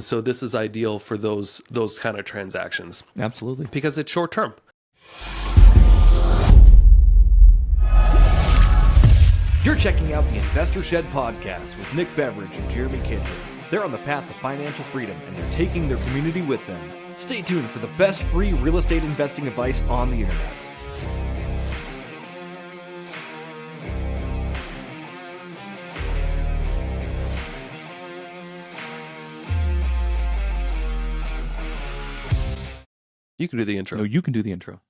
So this is ideal for those kind of transactions. Absolutely. Because it's short term. You're checking out the Investor Shed podcast with Nick Beveridge and Jeremy Kitchen. They're on the path to financial freedom, and they're taking their community with them. Stay tuned for the best free real estate investing advice on the internet. You can do the intro. No, you can do the intro.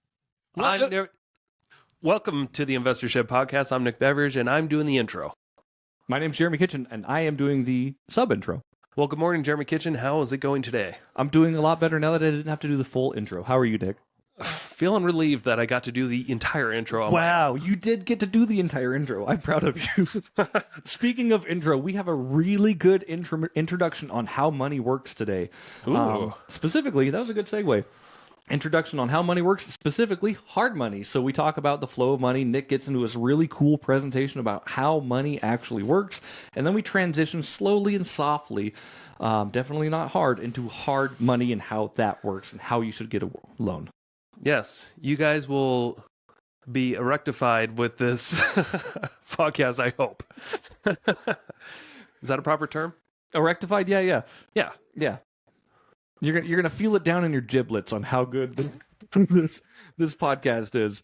Welcome to the Investor Shed podcast. I'm Nick Beveridge, and I'm doing the intro. My name's Jeremy Kitchen, and I am doing the sub-intro. Well, good morning, Jeremy Kitchen. How is it going today? I'm doing a lot better now that I didn't have to do the full intro. How are you, Nick? Feeling relieved that I got to do the entire intro. Wow, you did get to do the entire intro. I'm proud of you. Speaking of intro, we have a really good introduction on how money works today. Specifically, that was a good segue. Introduction on how money works, specifically hard money. So we talk about the flow of money. Nick gets into this really cool presentation about how money actually works. And then we transition slowly and softly, definitely not hard, into hard money and how that works and how you should get a loan. Yes, you guys will be rectified with this podcast, I hope. Is that a proper term? Rectified? Yeah. Yeah. You're gonna feel it down in your giblets on how good this podcast is.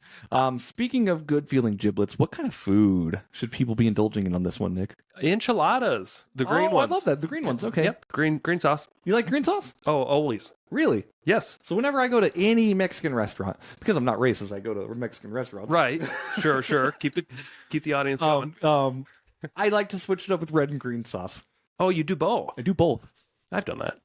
Speaking of good feeling giblets, what kind of food should people be indulging in on this one, Nick? Enchiladas, the green ones. I love that. The green ones. Okay. Yep. Green sauce. You like green sauce? Oh, always. Really? Yes. So whenever I go to any Mexican restaurant, because I'm not racist, I go to Mexican restaurants. Right. Sure. Keep the audience going. I like to switch it up with red and green sauce. Oh, you do both. I do both. I've done that.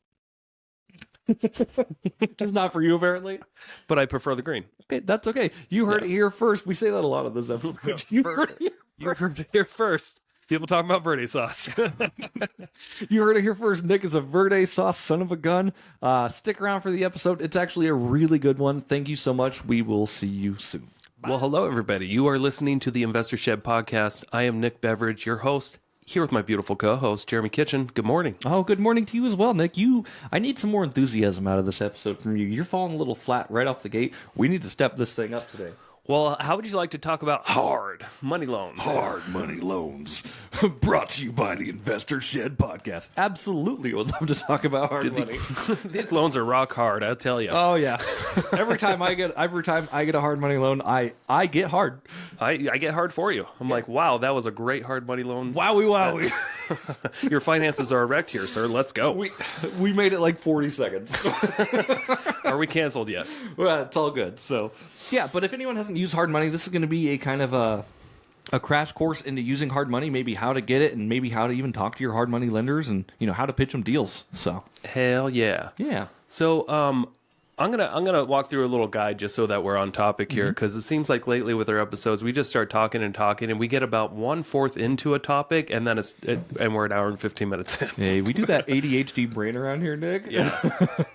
Just not for you, apparently. But I prefer the green. Okay, that's okay. You heard it here first. We say that a lot of this episode. You heard it here first. People talking about verde sauce. You heard it here first. Nick is a verde sauce son of a gun. Stick around for the episode. It's actually a really good one. Thank you so much. We will see you soon. Bye. Well, hello, everybody. You are listening to the Investor Shed podcast. I am Nick Beveridge, your host, here with my beautiful co-host, Jeremy Kitchen. Good morning. Oh, good morning to you as well, Nick. I need some more enthusiasm out of this episode from you. You're falling a little flat right off the gate. We need to step this thing up today. Well, how would you like to talk about hard money loans? Hard money loans. Brought to you by the Investor Shed podcast. Absolutely would love to talk about hard money. These loans are rock hard, I'll tell you. Oh, yeah. Every time I get a hard money loan, I get hard. I get hard for you. I'm like, wow, that was a great hard money loan. Wowie. Your finances are erect here, sir. Let's go. We made it like 40 seconds. Are we canceled yet? Well, it's all good. So, yeah, but if anyone hasn't used hard money, this is going to be a kind of a crash course into using hard money, maybe how to get it and maybe how to even talk to your hard money lenders and, how to pitch them deals. So, hell yeah. Yeah. So, I'm gonna walk through a little guide just so that we're on topic here, because it seems like lately with our episodes we just start talking and we get about 1/4 into a topic and then and we're an hour and 15 minutes in. Hey, we do that ADHD brain around here, Nick. Yeah.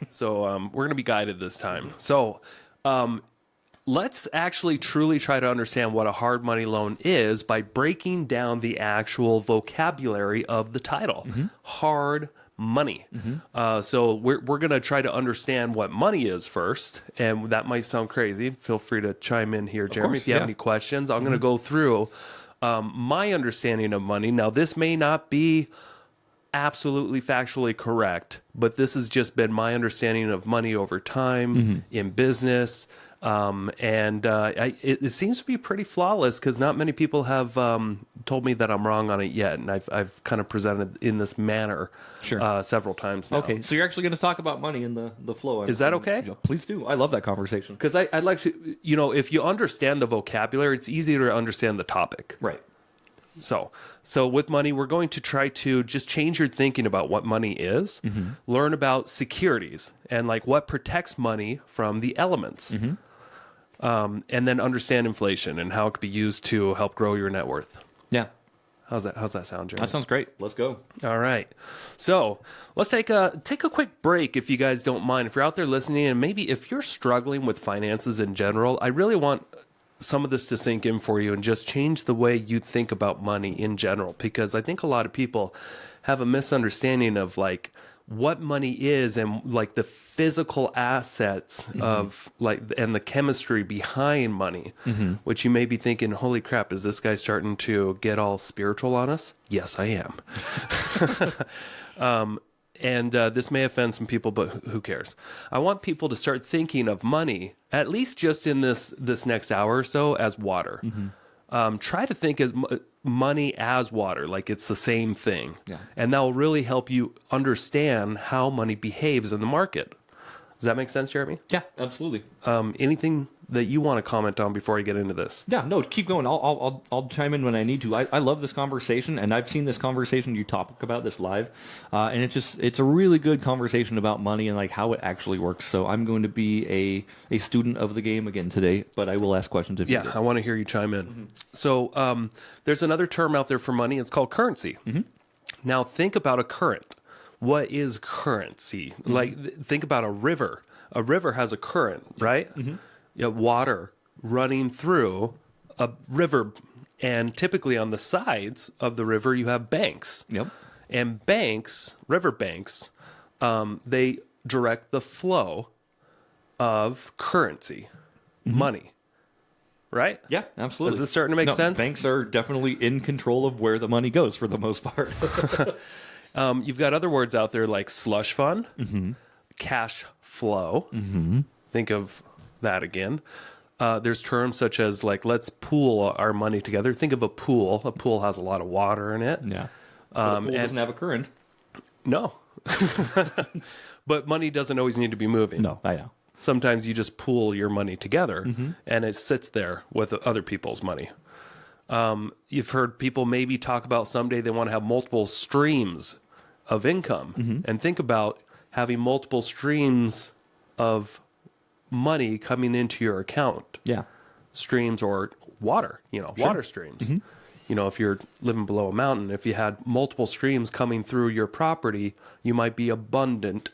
So we're gonna be guided this time. So let's actually truly try to understand what a hard money loan is by breaking down the actual vocabulary of the title. Hard money. So we're going to try to understand what money is first, and that might sound crazy. Feel free to chime in here, Jeremy, if you have any questions. I'm going to go through my understanding of money. Now, this may not be absolutely factually correct, but this has just been my understanding of money over time in business. It seems to be pretty flawless because not many people have told me that I'm wrong on it yet, and I've kind of presented in this manner several times now. Okay, so you're actually going to talk about money in the flow. Is that okay? Yeah, please do. I love that conversation. Because I'd like to, if you understand the vocabulary, it's easier to understand the topic. Right. So with money, we're going to try to just change your thinking about what money is, learn about securities and like what protects money from the elements. And then understand inflation and how it could be used to help grow your net worth. Yeah. How's that sound, Jeremy? That sounds great. Let's go. All right. So let's take a quick break if you guys don't mind. If you're out there listening and maybe if you're struggling with finances in general, I really want some of this to sink in for you and just change the way you think about money in general, because I think a lot of people have a misunderstanding of like what money is and like the physical assets of like and the chemistry behind money, which you may be thinking, holy crap, is this guy starting to get all spiritual on us? Yes, I am. And this may offend some people, but who cares? I want people to start thinking of money, at least just in this next hour or so, as water. Try to think as money as water, like it's the same thing. Yeah. And that will really help you understand how money behaves in the market. Does that make sense, Jeremy? Yeah, absolutely. Anything that you want to comment on before I get into this? Yeah, no, keep going. I'll chime in when I need to. I love this conversation, and I've seen this conversation you talk about this live, and it's a really good conversation about money and like how it actually works. So I'm going to be a student of the game again today, but I will ask questions if you Yeah, I want to hear you chime in. So there's another term out there for money. It's called currency. Now think about a current. What is currency? Like think about a river. A river has a current, right? You have water running through a river, and typically on the sides of the river you have banks. Yep. And banks, river banks, they direct the flow of currency, money, right? Yeah, absolutely. Is this starting to make sense? Banks are definitely in control of where the money goes for the most part. You've got other words out there like slush fund, cash flow. Think of that again. There's terms such as like, let's pool our money together. Think of a pool. A pool has a lot of water in it. Yeah. But a pool doesn't have a current. No. But money doesn't always need to be moving. No, I know. Sometimes you just pool your money together and it sits there with other people's money. You've heard people maybe talk about someday they want to have multiple streams of income, and think about having multiple streams of money coming into your account. Yeah. Streams or water, water streams. If you're living below a mountain, if you had multiple streams coming through your property, you might be abundant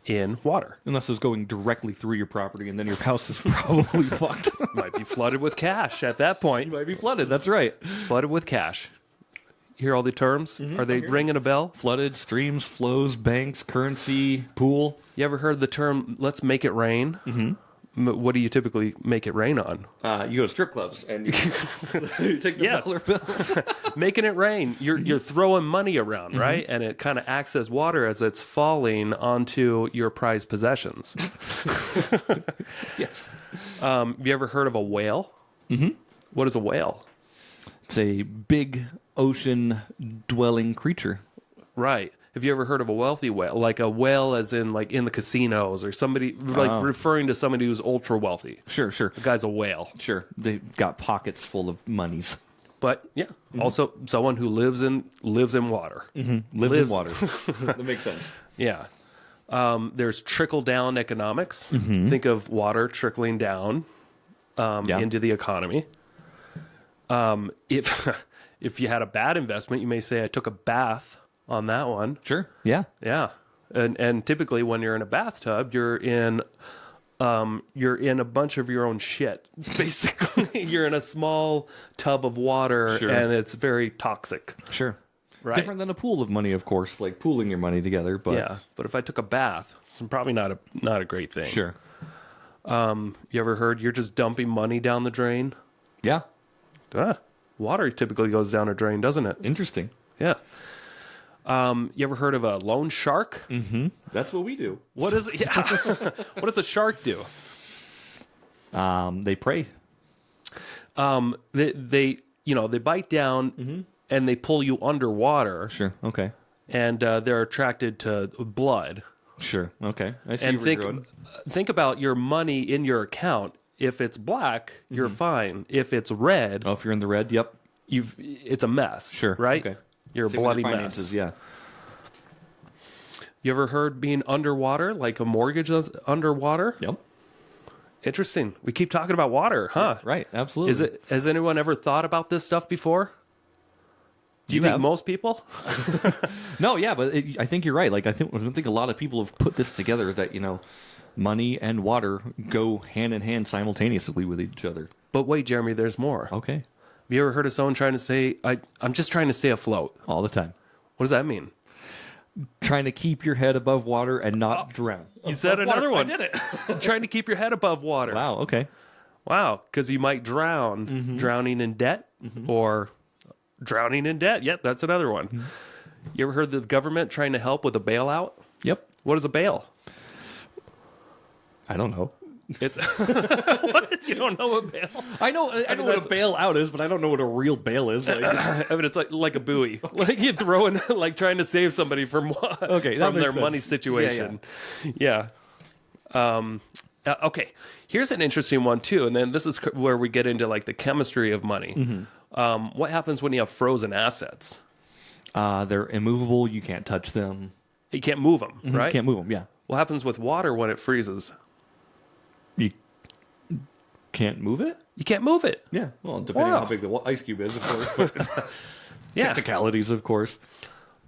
in water. Unless it's going directly through your property, and then your house is probably fucked. Might be flooded with cash at that point. You might be flooded. That's right. Flooded with cash. Hear all the terms? Are they ringing a bell? Flooded, streams, flows, banks, currency, pool. You ever heard the term, let's make it rain? What do you typically make it rain on? You go to strip clubs and you take the Yes. dollar bills. Making it rain. You're throwing money around, right? And it kind of acts as water as it's falling onto your prized possessions. Yes. Have you ever heard of a whale? What is a whale? It's a big ocean dwelling creature. Right. Have you ever heard of a wealthy whale? Like a whale as in like in the casinos or somebody like referring to somebody who's ultra wealthy. Sure. The guy's a whale. Sure. They've got pockets full of monies. But yeah, also someone who lives in water. Lives in water. That makes sense. Yeah. There's trickle down economics. Think of water trickling down into the economy. If you had a bad investment, you may say, I took a bath on that one. Sure. Yeah. Yeah. And typically when you're in a bathtub, you're in a bunch of your own shit. Basically, you're in a small tub of water, Sure. and it's very toxic. Sure. Right. Different than a pool of money, of course, like pooling your money together. But Yeah. But if I took a bath, it's probably not a great thing. Sure. You ever heard you're just dumping money down the drain? Yeah. Water typically goes down a drain, doesn't it? Interesting. Yeah. You ever heard of a loan shark? That's what we do. What is it? Yeah. What does a shark do? They prey. They bite down and they pull you underwater, Sure. Okay. and they're attracted to blood. Sure. Okay. I see And where you're going. think about your money in your account. If it's black, you're fine. If it's red, Oh, if you're in the red, yep. it's a mess. Sure. Right? Okay. You're a Same with bloody your finances, mess. yeah. You ever heard being underwater, like a mortgage is underwater? Yep. Interesting. We keep talking about water, huh? Right. Absolutely. Has anyone ever thought about this stuff before? Do you You think have. most people? No, yeah, but I think you're right. Like I don't think a lot of people have put this together that money and water go hand in hand simultaneously with each other. But wait, Jeremy, there's more. Okay. Have you ever heard of someone trying to say, I'm just trying to stay afloat? All the time. What does that mean? trying to keep your head above water and not drown. You said another one. I did it. Trying to keep your head above water. Wow. Okay. Wow, because you might drown, drowning in debt, or drowning in debt. Yep, that's another one. You ever heard the government trying to help with a bailout? Yep. What is a bail? I don't know. It's what? You don't know what a bail? I know what a bailout is, but I don't know what a real bail is. Like, I mean, it's like a buoy. Like you throw in, like trying to save somebody from Okay, that from makes their sense. money situation. Yeah. Okay. Here's an interesting one too, and then this is where we get into like the chemistry of money. What happens when you have frozen assets? they're immovable. You can't touch them. You can't move them, right? You can't move them. Yeah. What happens with water when it freezes? You can't move it. You can't move it. Yeah. Well, depending on how big the ice cube is, of course. But Yeah. technicalities, of course.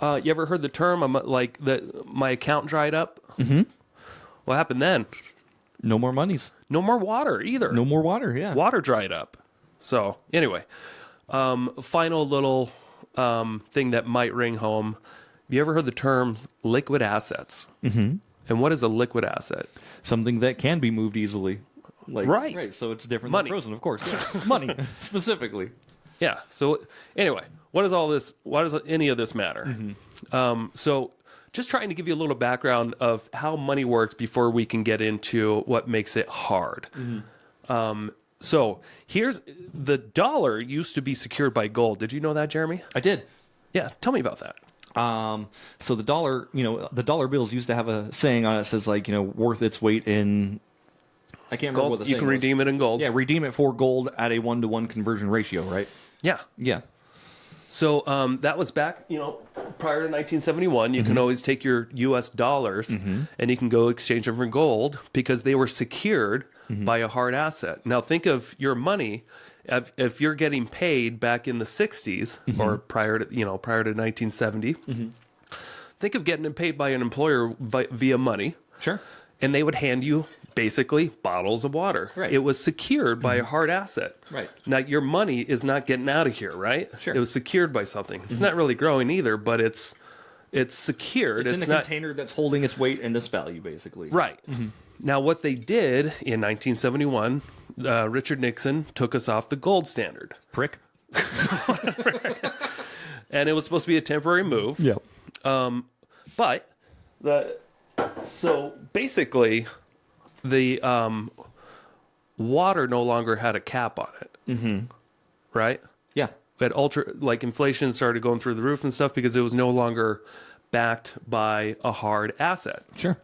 You ever heard the term like that? My account dried up. What happened then? No more monies. No more water either. No more water. Yeah. Water dried up. So anyway, final little thing that might ring home. Have you ever heard the term liquid assets? And what is a liquid asset? Something that can be moved easily. Like, Right. Right. So it's different Money. than frozen, of course. Yeah. Money, specifically. Yeah. So anyway, what is all this? Why does any of this matter? So just trying to give you a little background of how money works before we can get into what makes it hard. So here's the dollar used to be secured by gold. Did you know that, Jeremy? I did. Yeah. Tell me about that. So the dollar, the dollar bills used to have a saying on it that says like, worth its weight in. I can't remember what Gold. the You saying can was. redeem it in gold. Yeah, redeem it for gold at a 1-to-1 conversion ratio, right? Yeah. Yeah. So that was back, prior to 1971. You can always take your U.S. dollars and you can go exchange them for gold because they were secured by a hard asset. Now think of your money. If you're getting paid back in the 60s or prior to 1970, think of getting paid by an employer via money. Sure. And they would hand you basically bottles of water. Right. It was secured by a hard asset. Right. Now, your money is not getting out of here, right? Sure. It was secured by something. It's not really growing either, but it's secured. It's in a not container that's holding its weight and its value, basically. right. Now, what they did in 1971, Richard Nixon took us off the gold standard, Prick. and it was supposed to be a temporary move. Yeah. But so basically, the water no longer had a cap on it. Right? Yeah. We had inflation started going through the roof and stuff because it was no longer backed by a hard asset. Sure.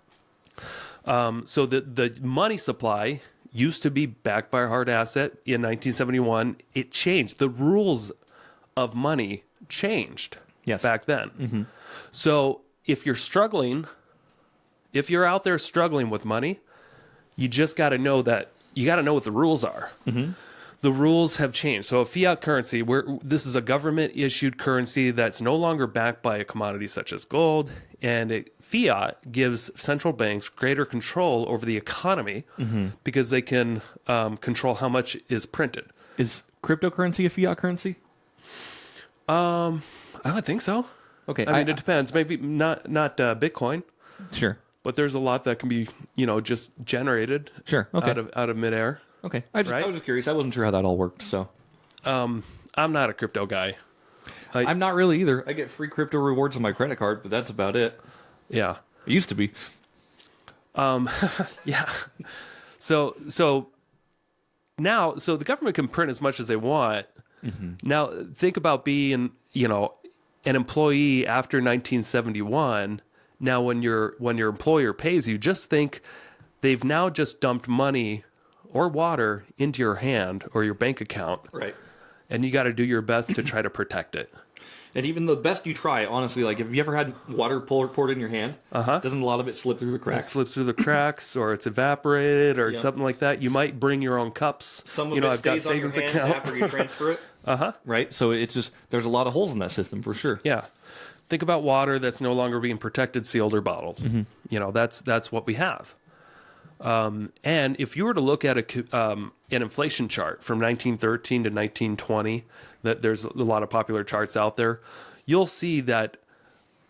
So the money supply used to be backed by a hard asset in 1971. It changed. The rules of money changed Yes. back then. So if you're struggling, if you're out there struggling with money, you just got to know that you got to know what the rules are. The rules have changed. So a fiat currency, this is a government issued currency that's no longer backed by a commodity such as gold, and fiat gives central banks greater control over the economy because they can control how much is printed. Is cryptocurrency a fiat currency? I would think so. Okay. I mean, it depends. Maybe not Bitcoin, Sure. but there's a lot that can be, just generated Sure. Okay. out of midair. Okay. I Right? was just curious. I wasn't sure how that all worked, so. I'm not a crypto guy. I'm not really either. I get free crypto rewards on my credit card, but that's about it. Yeah. It used to be. Yeah. So now, the government can print as much as they want. Now, think about being, an employee after 1971. Now, when your employer pays you, just think they've now just dumped money or water into your hand or your bank account, Right. and you got to do your best to try to protect it. And even the best you try, honestly, like, have you ever had water poured in your hand? Doesn't a lot of it slip through the It cracks? slips through the cracks, or it's evaporated, or Yep. something like that. You might bring your own cups. Some of it I've got stays on your savings hands account. after you transfer it. Right? So it's just, there's a lot of holes in that system, for sure. Yeah. Think about water that's no longer being protected, sealed, or bottled. That's what we have. And if you were to look at an inflation chart from 1913 to 1920, that there's a lot of popular charts out there, you'll see that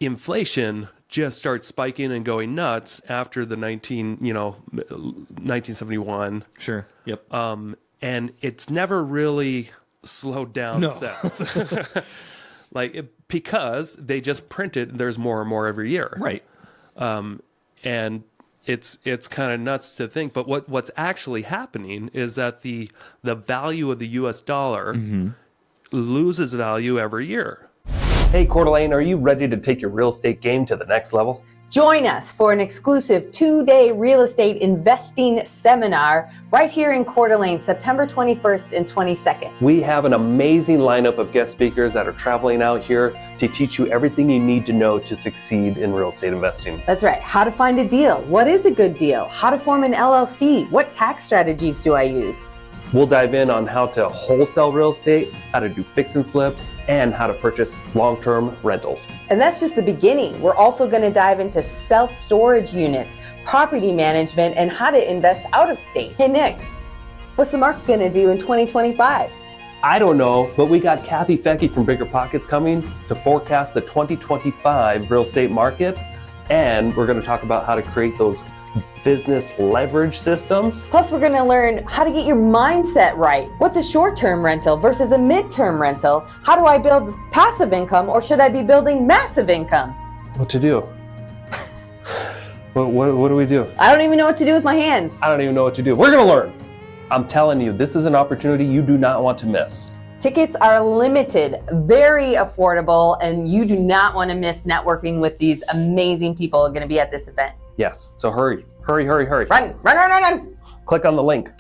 inflation just start spiking and going nuts after the 1971. Sure. Yep. And it's never really slowed down No. since. Because they just printed, there's more and more every year. Right. And it's kind of nuts to think, but what's actually happening is that the value of the US dollar loses value every year. Hey, Coeur d'Alene, are you ready to take your real estate game to the next level? Join us for an exclusive 2-day real estate investing seminar right here in Coeur d'Alene, September 21st and 22nd. We have an amazing lineup of guest speakers that are traveling out here to teach you everything you need to know to succeed in real estate investing. That's right. How to find a deal. What is a good deal? How to form an LLC. What tax strategies do I use? We'll dive in on how to wholesale real estate, how to do fix and flips, and how to purchase long-term rentals. And that's just the beginning. We're also going to dive into self-storage units, property management, and how to invest out of state. Hey, Nick, what's the market going to do in 2025? I don't know, but we got Kathy Fecky from Bigger Pockets coming to forecast the 2025 real estate market, and we're going to talk about how to create those business leverage systems. Plus, we're going to learn how to get your mindset right. What's a short-term rental versus a mid-term rental? How do I build passive income, or should I be building massive income? What to do? What do we do? I don't even know what to do with my hands. I don't even know what to do. We're going to learn. I'm telling you, this is an opportunity you do not want to miss. Tickets are limited, very affordable, and you do not want to miss networking with these amazing people who are going to be at this event. Yes, so hurry. Run. Click on the link.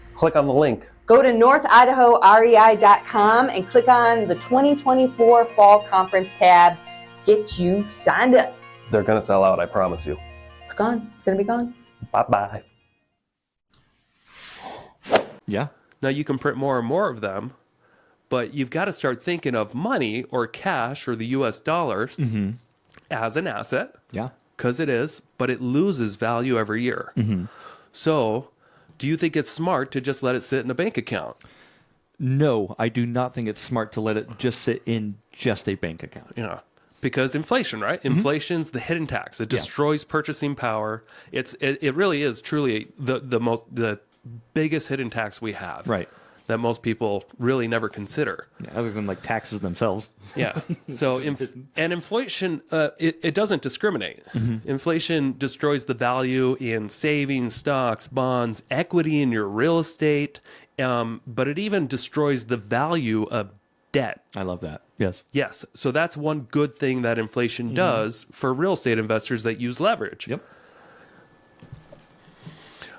Go to northidahorei.com and click on the 2024 Fall Conference tab. Get you signed up. They're going to sell out, I promise you. It's gone. It's going to be gone. Bye-bye. Yeah. Now you can print more and more of them, but you've got to start thinking of money or cash or the US dollars as an asset. Yeah. Because it is, but it loses value every year. So, do you think it's smart to just let it sit in a bank account? No, I do not think it's smart to let it just sit in just a bank account. Yeah. Because inflation, right? Inflation's the hidden tax. It destroys purchasing power. It really is truly the biggest hidden tax we have. Right. That most people really never consider. Yeah, other than like taxes themselves. Yeah. So, inflation, it doesn't discriminate. Inflation destroys the value in savings, stocks, bonds, equity in your real estate, but it even destroys the value of debt. I love that. Yes. Yes. So that's one good thing that inflation does for real estate investors that use leverage. Yep.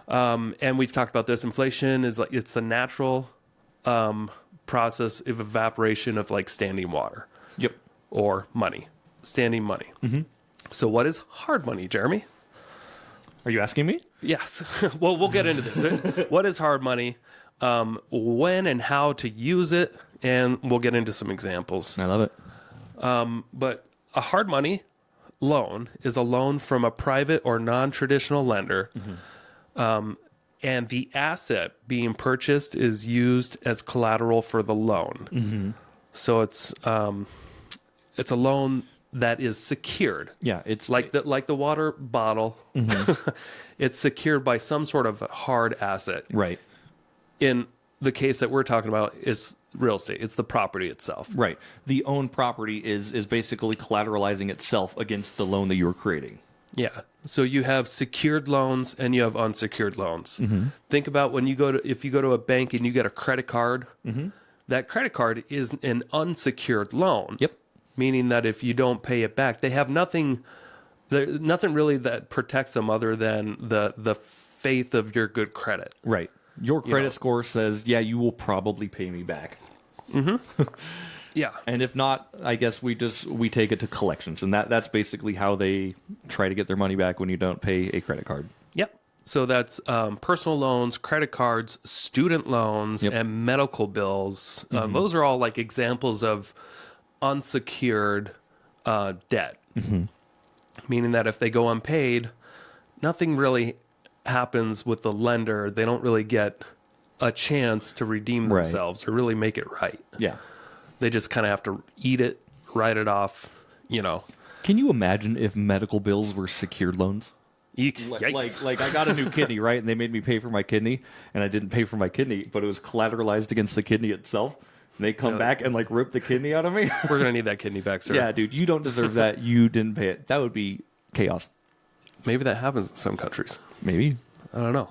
And we've talked about this. Inflation is it's the natural process of evaporation of like standing water. Yep. Or money, standing money. So what is hard money, Jeremy? Are you asking me? Yes. Well, we'll get into this. What is hard money? When and how to use it, and we'll get into some examples. I love it. But a hard money loan is a loan from a private or non-traditional lender. And the asset being purchased is used as collateral for the loan. So it's a loan that is secured. Yeah, it's like the water bottle. It's secured by some sort of hard asset. right. In the case that we're talking about is real estate. It's the property itself. Right. The owned property is basically collateralizing itself against the loan that you were creating. Yeah. So you have secured loans and you have unsecured loans. Think about when if you go to a bank and you get a credit card, that credit card is an unsecured loan. Yep. Meaning that if you don't pay it back, they have nothing really that protects them other than the faith of your good credit. Right. Your credit score says, yeah, you will probably pay me back. Yeah. And if not, I guess we take it to collections, and that's basically how they try to get their money back when you don't pay a credit card. Yep. So that's personal loans, credit cards, student loans, and medical bills. Those are all like examples of unsecured debt. Meaning that if they go unpaid, nothing really happens with the lender. They don't really get a chance to redeem themselves or really make it right. Yeah. They just kind of have to eat it, write it off, Can you imagine if medical bills were secured loans? Yikes. Like I got a new kidney, right? And they made me pay for my kidney, and I didn't pay for my kidney, but it was collateralized against the kidney itself. And they come back and like rip the kidney out of me. We're going to need that kidney back, sir. Yeah, dude, you don't deserve that. You didn't pay it. That would be chaos. Maybe that happens in some countries. Maybe. I don't know.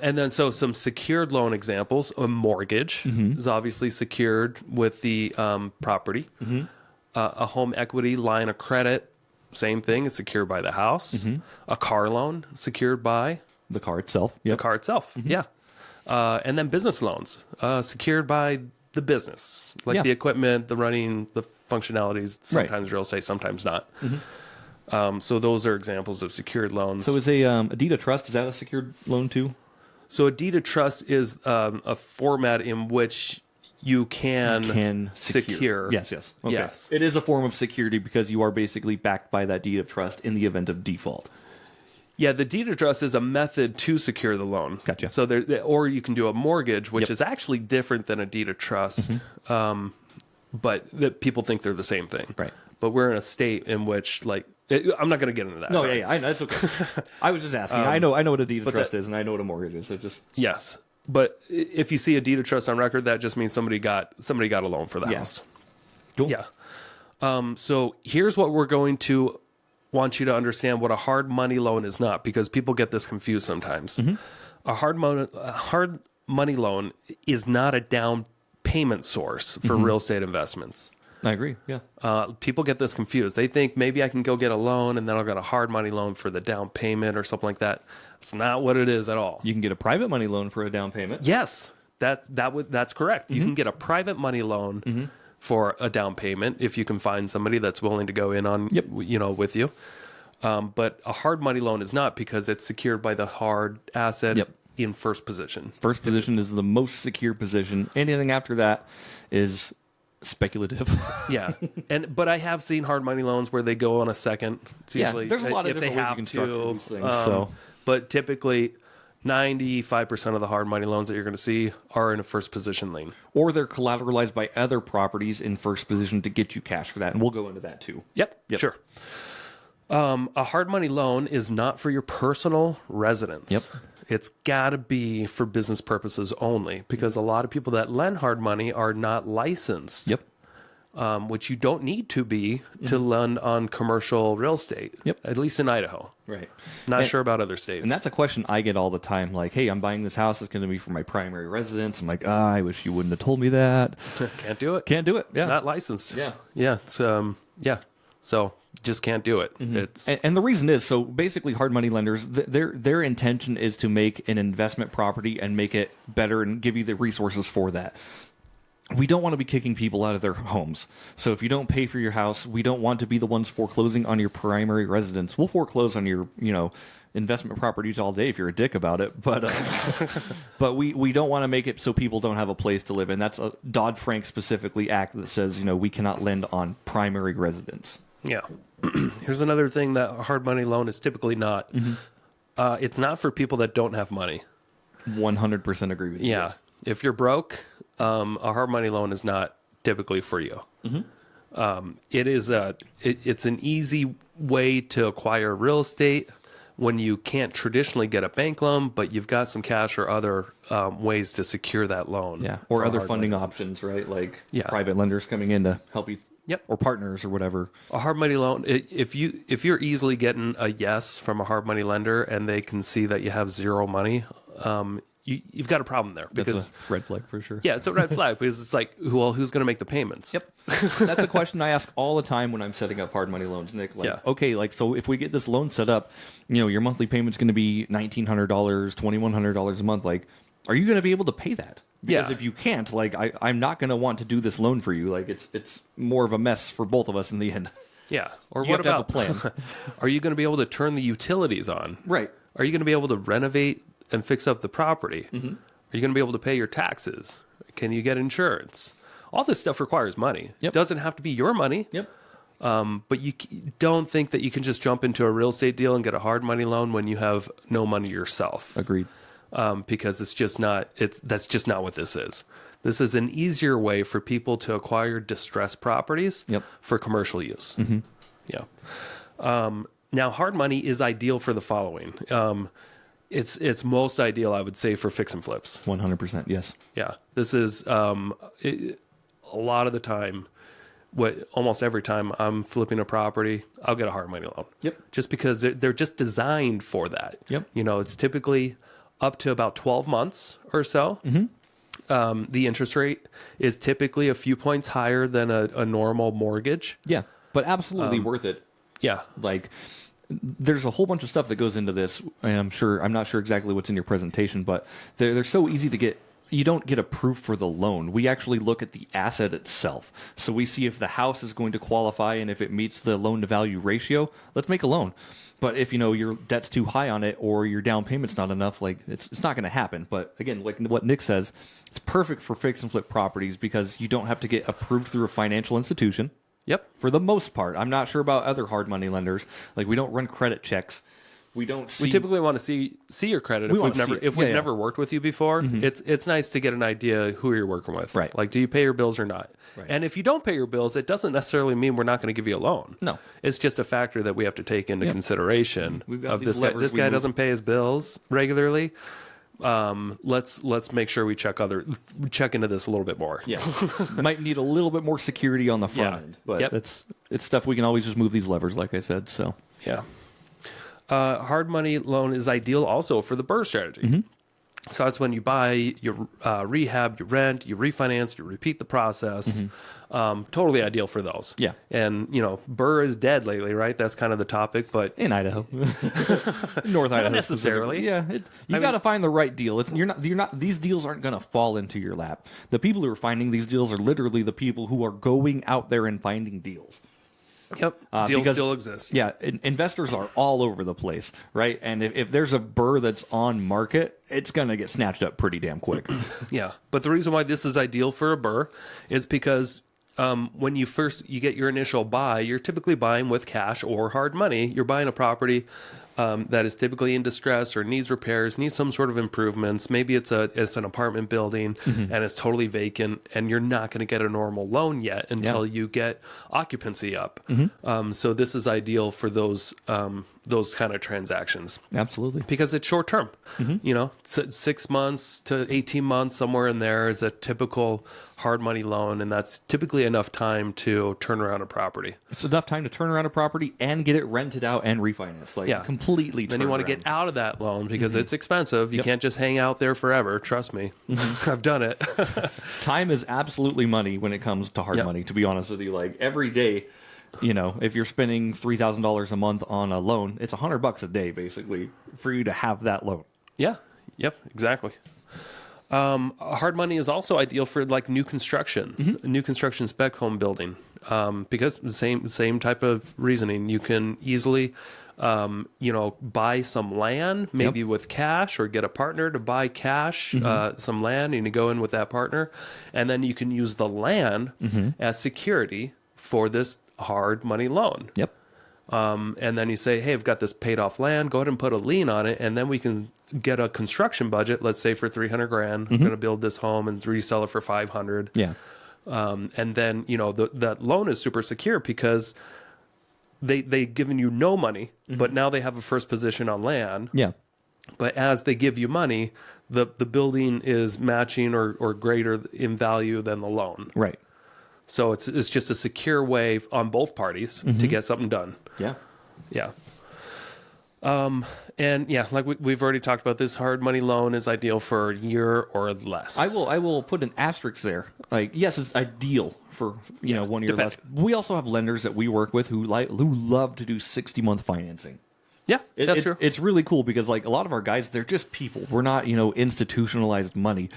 And then so some secured loan examples. A mortgage is obviously secured with the property. A home equity line of credit, same thing. It's secured by the house. A car loan secured by The car itself. the Yep. car itself. Yeah. And then business loans secured by the business, like Yeah. the equipment, the running, the functionalities, sometimes real estate, sometimes not. So those are examples of secured loans. So is a deed of trust, is that a secured loan too? So a deed of trust is a format in which you can secure. Yes, yes. Okay. Yes. It is a form of security because you are basically backed by that deed of trust in the event of default. Yeah, the deed of trust is a method to secure the loan. Gotcha. So or you can do a mortgage, which is actually different than a deed of trust, but that people think they're the same thing. Right. But we're in a state in which, like, I'm not going to get into that. No, sorry. yeah, I know. That's okay. I was just asking. I know what a deed of trust is, and I know what a mortgage is. So just Yes, but if you see a deed of trust on record, that just means somebody got a loan for the house. Cool. Yeah. So here's what we're going to want you to understand what a hard money loan is not, because people get this confused sometimes. A hard money loan is not a down payment source for real estate investments. I agree. Yeah. People get this confused. They think maybe I can go get a loan and then I'll get a hard money loan for the down payment or something like that. It's not what it is at all. You can get a private money loan for a down payment. Yes, that's correct. You can get a private money loan for a down payment if you can find somebody that's willing to go in on, with you. But a hard money loan is not, because it's secured by the hard asset in first position. First position is the most secure position. Anything after that is speculative. Yeah, but I have seen hard money loans where they go on a second. It's usually, there's a lot of if they different ways you have can structure these things. to. But typically, 95% of the hard money loans that you're going to see are in a first position lien. Or they're collateralized by other properties in first position to get you cash for that. And we'll go into that too. Yep. Sure. A hard money loan is not for your personal residence. Yep. It's got to be for business purposes only, because a lot of people that lend hard money are not licensed. Yep. Which you don't need to be to lend on commercial real estate. Yep. At least in Idaho. Right. Not sure about other states. And that's a question I get all the time. Like, hey, I'm buying this house. It's going to be for my primary residence. I'm like, I wish you wouldn't have told me that. Can't do it. Can't do it. Yeah. Not licensed. Yeah. Yeah. It's So just can't do it. It's And the reason is, so basically hard money lenders, their intention is to make an investment property and make it better and give you the resources for that. We don't want to be kicking people out of their homes. So if you don't pay for your house, we don't want to be the ones foreclosing on your primary residence. We'll foreclose on your, investment properties all day if you're a dick about it. But but we don't want to make it so people don't have a place to live. And that's a Dodd-Frank specifically act that says, we cannot lend on primary residence. Yeah. Here's another thing that a hard money loan is typically not. It's not for people that don't have money. 100% agree with you. Yeah. If you're broke, a hard money loan is not typically for you. It's an easy way to acquire real estate when you can't traditionally get a bank loan, but you've got some cash or other ways to secure that loan. Yeah, or for a other hard funding money. options, right? Like Yeah. private lenders coming in to help you. Yep. Or partners or whatever. A hard money loan, if you're easily getting a yes from a hard money lender and they can see that you have zero money, you've got a problem there, because That's a red flag for sure. yeah, it's a red flag, because it's like, who's going to make the payments? Yep. That's a question I ask all the time when I'm setting up hard money loans, Nick. Like, Yeah. okay, so if we get this loan set up, your monthly payment's going to be $1,900, $2,100 a month. Like, are you going to be able to pay that? Because Yeah. if you can't, like, I'm not going to want to do this loan for you. Like, it's more of a mess for both of us in the end. Yeah. Or You what have to have about a plan. Are you going to be able to turn the utilities on? Right. Are you going to be able to renovate and fix up the property? Are you going to be able to pay your taxes? Can you get insurance? All this stuff requires money. Yep. It doesn't have to be your money. Yep. But you don't think that you can just jump into a real estate deal and get a hard money loan when you have no money yourself. Agreed. Because that's just not what this is. This is an easier way for people to acquire distressed properties Yep. for commercial use. Yeah. Now, hard money is ideal for the following. It's most ideal, I would say, for fix and flips. 100%. Yes. Yeah. This is a lot of the time, almost every time I'm flipping a property, I'll get a hard money loan. Yep. Just because they're just designed for that. Yep. You know, it's typically up to about 12 months or so. The interest rate is typically a few points higher than a normal mortgage. Yeah. But absolutely worth it. Yeah. Like, there's a whole bunch of stuff that goes into this, and I'm not sure exactly what's in your presentation, but they're so easy to get. You don't get approved for the loan. We actually look at the asset itself. So we see if the house is going to qualify, and if it meets the loan to value ratio, let's make a loan. But if your debt's too high on it, or your down payment's not enough, like it's not going to happen. But again, like what Nick says, it's perfect for fix and flip properties because you don't have to get approved through a financial institution. Yep. For the most part. I'm not sure about other hard money lenders. Like, we don't run credit checks. We don't see... We typically want to see your credit if we've never worked with you before. It's nice to get an idea who you're working with. Right. Like, do you pay your bills or not? Right. And if you don't pay your bills, it doesn't necessarily mean we're not going to give you a loan. No. It's just a factor that we have to take into consideration. We've got Of these this guy. levers This we guy move. doesn't pay his bills regularly. Let's make sure we check into this a little bit more. Yeah. Might need a little bit more security on the front end. But it's stuff we can always just move these levers, like I said. So Yeah. Hard money loan is ideal also for the BRRRR strategy. So that's when you buy, you rehab, you rent, you refinance, you repeat the process. Totally ideal for those. Yeah. And, BRRRR is dead lately, right? That's kind of the topic, but in Idaho, North Idaho, necessarily. specifically. Yeah, you got to find the right deal. You're not. These deals aren't going to fall into your lap. The people who are finding these deals are literally the people who are going out there and finding deals. Yep. Deals still exist. Yeah, investors are all over the place, right? And if there's a BRRRR that's on market, it's going to get snatched up pretty damn quick. Yeah. But the reason why this is ideal for a BRRRR is because when you get your initial buy, you're typically buying with cash or hard money. You're buying a property that is typically in distress or needs repairs, needs some sort of improvements. Maybe it's an apartment building and it's totally vacant, and you're not going to get a normal loan yet until you get occupancy up. So this is ideal for those kind of transactions. Absolutely. Because it's short term. 6 months to 18 months, somewhere in there is a typical hard money loan, and that's typically enough time to turn around a property. It's enough time to turn around a property and get it rented out and refinanced. Completely. Then you want to get out of that loan because it's expensive. You can't just hang out there forever. Trust me. I've done it. Time is absolutely money when it comes to hard money, to be honest with you. Like, every day, if you're spending $3,000 a month on a loan, it's $100 a day, basically, for you to have that loan. Yeah. Yep. Exactly. Hard money is also ideal for like new construction, new construction spec home building, because the same type of reasoning. You can easily, buy some land, maybe with cash, or get a partner to buy cash, some land, and you go in with that partner, and then you can use the land as security for this hard money loan. Yep. And then you say, hey, I've got this paid off land. Go ahead and put a lien on it. And then we can get a construction budget, let's say for $300,000. I'm going to build this home and resell it for $500,000. Yeah. And then, that loan is super secure because they've given you no money, but now they have a first position on land. Yeah. But as they give you money, the building is matching or greater in value than the loan. Right. So it's just a secure way on both parties to get something done. Yeah. Yeah. And yeah, like we've already talked about, this hard money loan is ideal for a year or less. I will put an asterisk there. Like, yes, it's ideal for 1 year less. We also have lenders that we work with who love to do 60-month financing. Yeah, that's true. It's really cool because, like, a lot of our guys, they're just people. We're not, institutionalized money.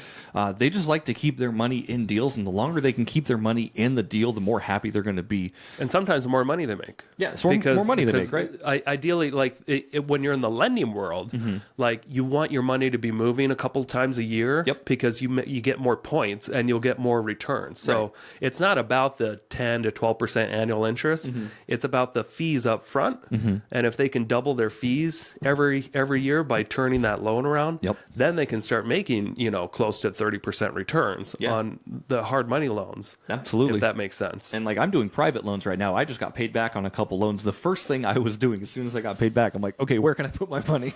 They just like to keep their money in deals, and the longer they can keep their money in the deal, the more happy they're going to be. And sometimes the more money they make. Yeah, more money they make, right? Ideally, like, when you're in the lending world, like, you want your money to be moving a couple times a year. Yep. Because you get more points and you'll get more returns. So it's not about the 10 to 12% annual interest. It's about the fees up front. And if they can double their fees every year by turning that loan around, Yep. then they can start making, close to 30% returns Yeah. on the hard money loans. Absolutely. If that makes sense. And like I'm doing private loans right now. I just got paid back on a couple loans. The first thing I was doing as soon as I got paid back, I'm like, okay, where can I put my money?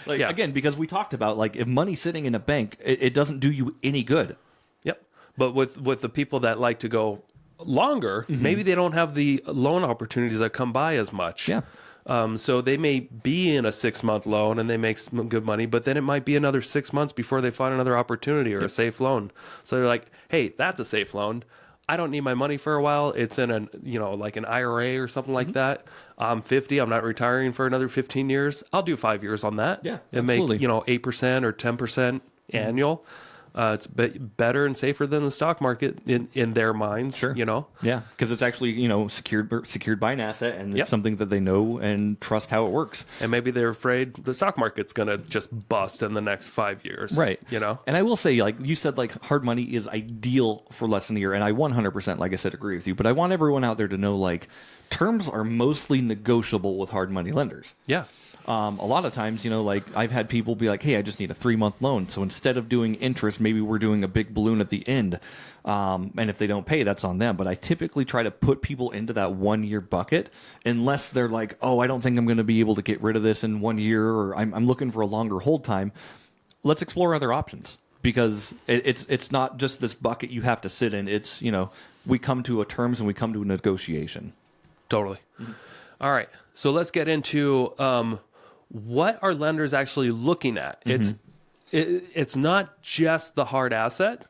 Yeah. Again, because we talked about like if money's sitting in a bank, it doesn't do you any good. Yep. But with the people that like to go longer, maybe they don't have the loan opportunities that come by as much. Yeah. So they may be in a 6-month loan and they make some good money, but then it might be another 6 months before they find another opportunity or a safe loan. So they're like, hey, that's a safe loan. I don't need my money for a while. It's in like an IRA or something like that. I'm 50. I'm not retiring for another 15 years. I'll do 5 years on that. Yeah, And make, absolutely. 8% or 10% annual. It's better and safer than the stock market in their minds. Sure. Yeah, because it's actually secured by an asset, and it's Yep. something that they know and trust how it works. And maybe they're afraid the stock market's going to just bust in the next 5 years. Right. And I will say, like you said, like hard money is ideal for less than a year, and I 100%, like I said, agree with you. But I want everyone out there to know, like, terms are mostly negotiable with hard money lenders. Yeah. A lot of times, like I've had people be like, hey, I just need a 3-month loan. So instead of doing interest, maybe we're doing a big balloon at the end. And if they don't pay, that's on them. But I typically try to put people into that 1-year bucket unless they're like, oh, I don't think I'm going to be able to get rid of this in 1 year, or I'm looking for a longer hold time. Let's explore other options, because it's not just this bucket you have to sit in. It's, we come to a terms and we come to a negotiation. Totally. All right. So let's get into what are lenders actually looking at? It's not just the hard asset.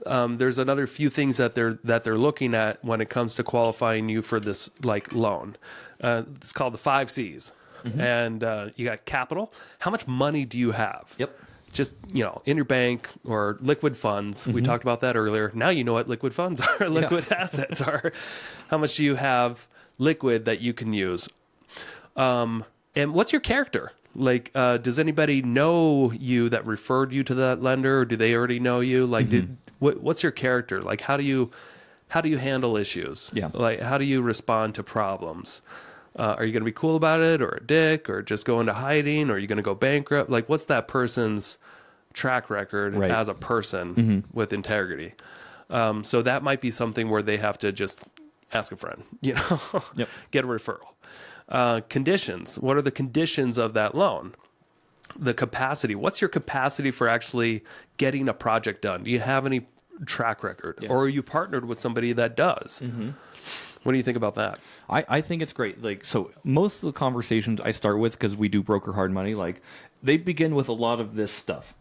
There's another few things that they're looking at when it comes to qualifying you for this loan. It's called the 5 C's. And you got capital. How much money do you have? Yep. Just, in your bank or liquid funds. We talked about that earlier. Now you know what liquid funds are, liquid assets are. How much do you have liquid that you can use? And what's your character? Like, does anybody know you that referred you to that lender, or do they already know you? Like, what's your character? Like, how do you handle issues? Yeah. Like, how do you respond to problems? Are you going to be cool about it, or a dick, or just go into hiding, or are you going to go bankrupt? Like, what's that person's track record as a person with integrity? So that might be something where they have to just ask a friend, get a referral. Conditions. What are the conditions of that loan? The capacity. What's your capacity for actually getting a project done? Do you have any track record? Or are you partnered with somebody that does? What do you think about that? I think it's great. Like, so most of the conversations I start with, because we do broker hard money, like they begin with a lot of this stuff.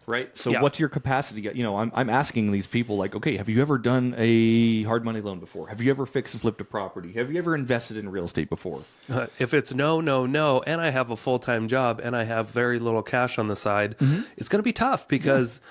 Right. So what's your capacity? I'm asking these people, like, okay, have you ever done a hard money loan before? Have you ever fixed and flipped a property? Have you ever invested in real estate before? If it's no, and I have a full-time job and I have very little cash on the side, it's going to be tough, because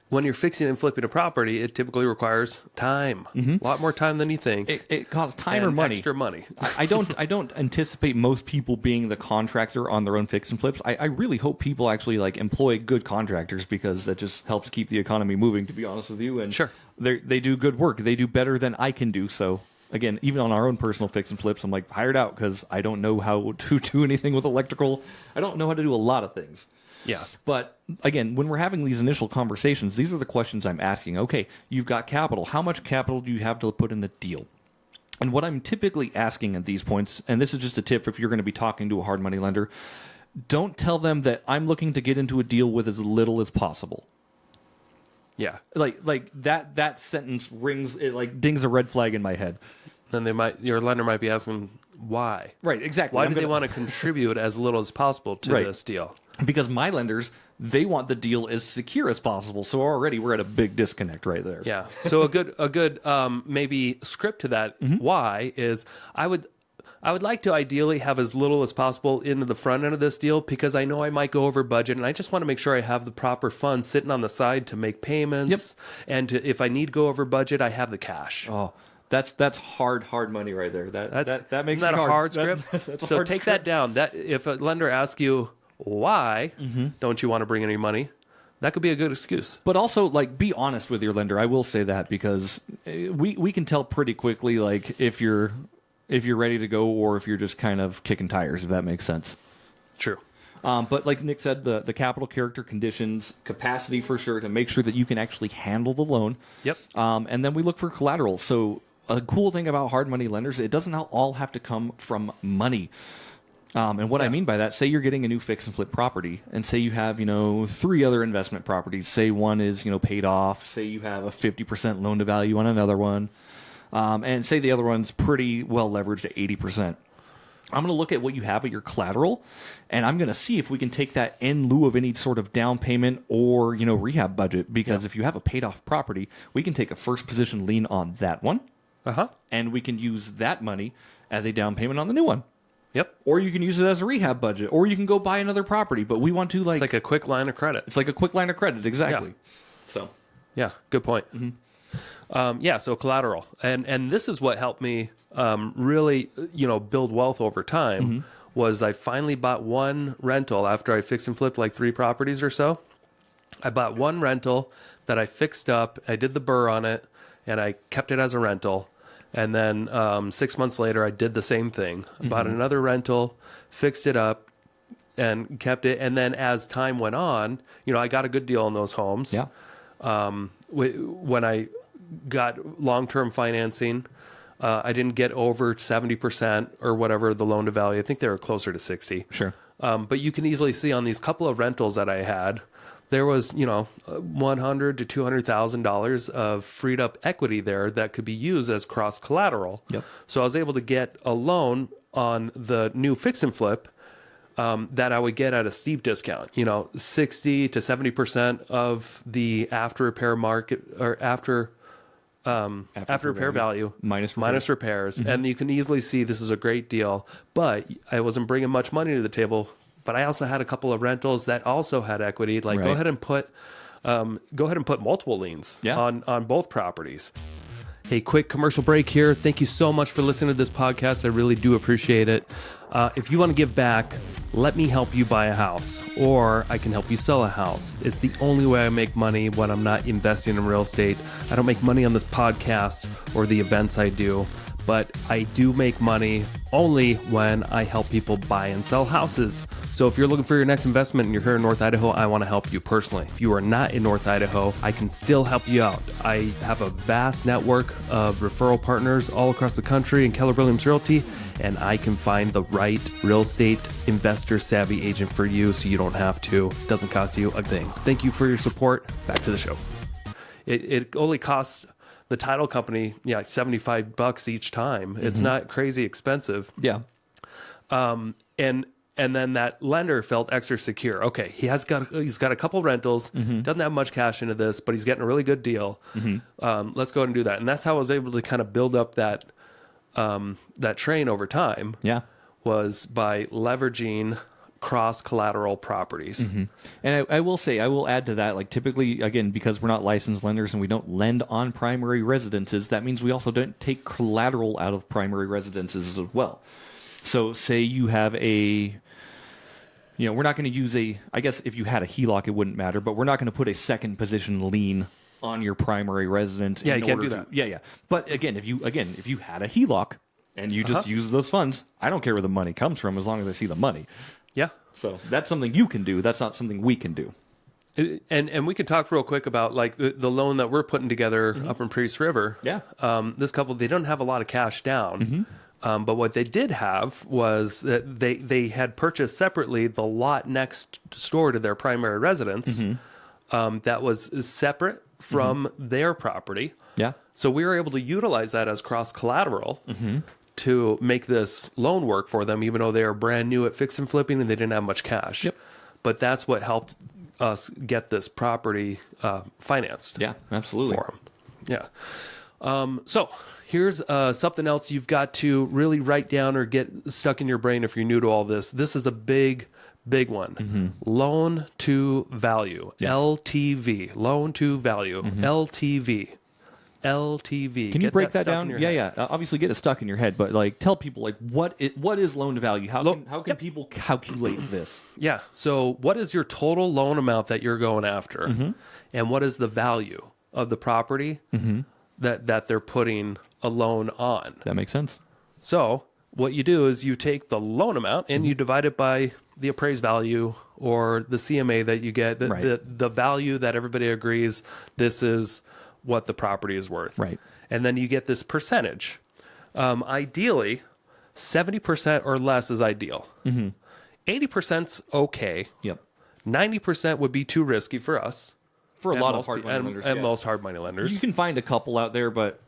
when you're fixing and flipping a property, it typically requires time, a lot more time than you think. It costs time and or money. extra money. I don't anticipate most people being the contractor on their own fix and flips. I really hope people actually employ good contractors, because that just helps keep the economy moving, to be honest with you. And Sure. they do good work. They do better than I can do. So again, even on our own personal fix and flips, I'm like hired out because I don't know how to do anything with electrical. I don't know how to do a lot of things. Yeah. But again, when we're having these initial conversations, these are the questions I'm asking. Okay, you've got capital. How much capital do you have to put in the deal? And what I'm typically asking at these points, and this is just a tip if you're going to be talking to a hard money lender, don't tell them that I'm looking to get into a deal with as little as possible. Yeah. Like that sentence rings, it dings a red flag in my head. Then your lender might be asking why. Right, exactly. Why do they want to contribute as little as possible to this deal? Because my lenders, they want the deal as secure as possible. So already we're at a big disconnect right there. Yeah. So a good maybe script to that why is I would like to ideally have as little as possible into the front end of this deal, because I know I might go over budget, and I just want to make sure I have the proper funds sitting on the side to make payments. And if I need to go over budget, I have the cash. Oh, that's hard money right there. That makes Isn't that it a hard script? That's So take that down. That if a lender asks you why don't you want to bring any money, that could be a good excuse. But also, be honest with your lender. I will say that, because we can tell pretty quickly, if you're if you're ready to go or if you're just kind of kicking tires, if that makes sense. True. But like Nick said, the capital, character, conditions, capacity for sure to make sure that you can actually handle the loan. Yep. And then we look for collateral. So a cool thing about hard money lenders, it doesn't all have to come from money. And what I mean by that, say you're getting a new fix and flip property, and say you have, 3 other investment properties. Say one is, paid off. Say you have a 50% loan to value on another one. And say the other one's pretty well leveraged at 80%. I'm going to look at what you have at your collateral, and I'm going to see if we can take that in lieu of any sort of down payment or, rehab budget. Because if you have a paid off property, we can take a first position lien on that one. And we can use that money as a down payment on the new one. Yep. Or you can use it as a rehab budget, or you can go buy another property. But we want to It's like a quick line of credit. It's like a quick line of credit, exactly. Yeah. So, yeah, good point. So collateral, and this is what helped me really, build wealth over time. Was I finally bought one rental after I fixed and flipped like 3 properties or so. I bought one rental that I fixed up. I did the BRRRR on it, and I kept it as a rental. And then 6 months later, I did the same thing. Bought another rental, fixed it up, and kept it. And then as time went on, I got a good deal on those homes. yeah. When I got long-term financing, I didn't get over 70% or whatever the loan to value. I think they were closer to 60. Sure. But you can easily see on these couple of rentals that I had, there was, $100,000 to $200,000 of freed up equity there that could be used as cross collateral. Yep. So I was able to get a loan on the new fix and flip that I would get at a steep discount. 60 to 70% of the after repair market or after repair value minus repairs. And you can easily see this is a great deal. But I wasn't bringing much money to the table. But I also had a couple of rentals that also had equity. Like go ahead and put multiple liens on both properties. Hey, quick commercial break here. Thank you so much for listening to this podcast. I really do appreciate it. If you want to give back, let me help you buy a house, or I can help you sell a house. It's the only way I make money when I'm not investing in real estate. I don't make money on this podcast or the events I do, but I do make money only when I help people buy and sell houses. So if you're looking for your next investment and you're here in North Idaho, I want to help you personally. If you are not in North Idaho, I can still help you out. I have a vast network of referral partners all across the country in Keller Williams Realty, and I can find the right real estate investor savvy agent for you so you don't have to. It doesn't cost you a thing. Thank you for your support. Back to the show. It only costs the title company, like $75 each time. It's not crazy expensive. Yeah. And then that lender felt extra secure. Okay, he's got a couple rentals, doesn't have much cash into this, but he's getting a really good deal. Let's go ahead and do that. And that's how I was able to kind of build up that train over time. Yeah. Was by leveraging cross collateral properties. And I will say, I will add to that, like typically, again, because we're not licensed lenders and we don't lend on primary residences, that means we also don't take collateral out of primary residences as well. So say you have we're not going to use I guess if you had a HELOC, it wouldn't matter, but we're not going to put a second position lien on your primary residence. Yeah, you can't do that. Yeah. But again, if you had a HELOC and you just use those funds, I don't care where the money comes from as long as I see the money. Yeah. So that's something you can do. That's not something we can do. And we could talk real quick about like the loan that we're putting together up in Priest River. Yeah. This couple, they don't have a lot of cash down. But what they did have was that they had purchased separately the lot next door to their primary residence that was separate from their property. Yeah. So we were able to utilize that as cross collateral to make this loan work for them, even though they are brand new at fix and flipping and they didn't have much cash. Yep. But that's what helped us get this property financed. Yeah, absolutely. For them. Yeah. So here's something else you've got to really write down or get stuck in your brain if you're new to all this. This is a big one. Loan to value. Yes. LTV. Loan to value. LTV. LTV. Can you break that down? Yeah. Obviously, get it stuck in your head, but like tell people like what is loan to value? How can people calculate this? Yeah. So what is your total loan amount that you're going after, and what is the value of the property that they're putting a loan on? That makes sense. So what you do is you take the loan amount and you divide it by the appraised value or the CMA that you get, the value that everybody agrees this is what the property is worth. Right. And then you get this percentage. Ideally, 70% or less is ideal. 80%'s okay. Yep. 90% would be too risky for us. For a and lot most of hard pe- money and, lenders. and yeah. most hard money lenders. You can find a couple out there, but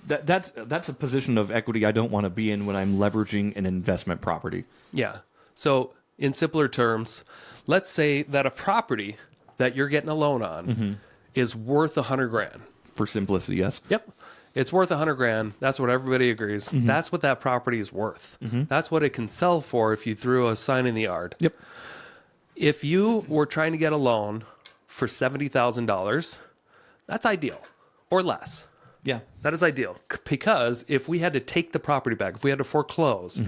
that's a position of equity I don't want to be in when I'm leveraging an investment property. Yeah. So in simpler terms, let's say that a property that you're getting a loan on is worth $100,000. For simplicity, yes. Yep. It's worth $100,000. That's what everybody agrees. That's what that property is worth. That's what it can sell for if you threw a sign in the yard. Yep. If you were trying to get a loan for $70,000, that's ideal or less. Yeah. That is ideal because if we had to take the property back, if we had to foreclose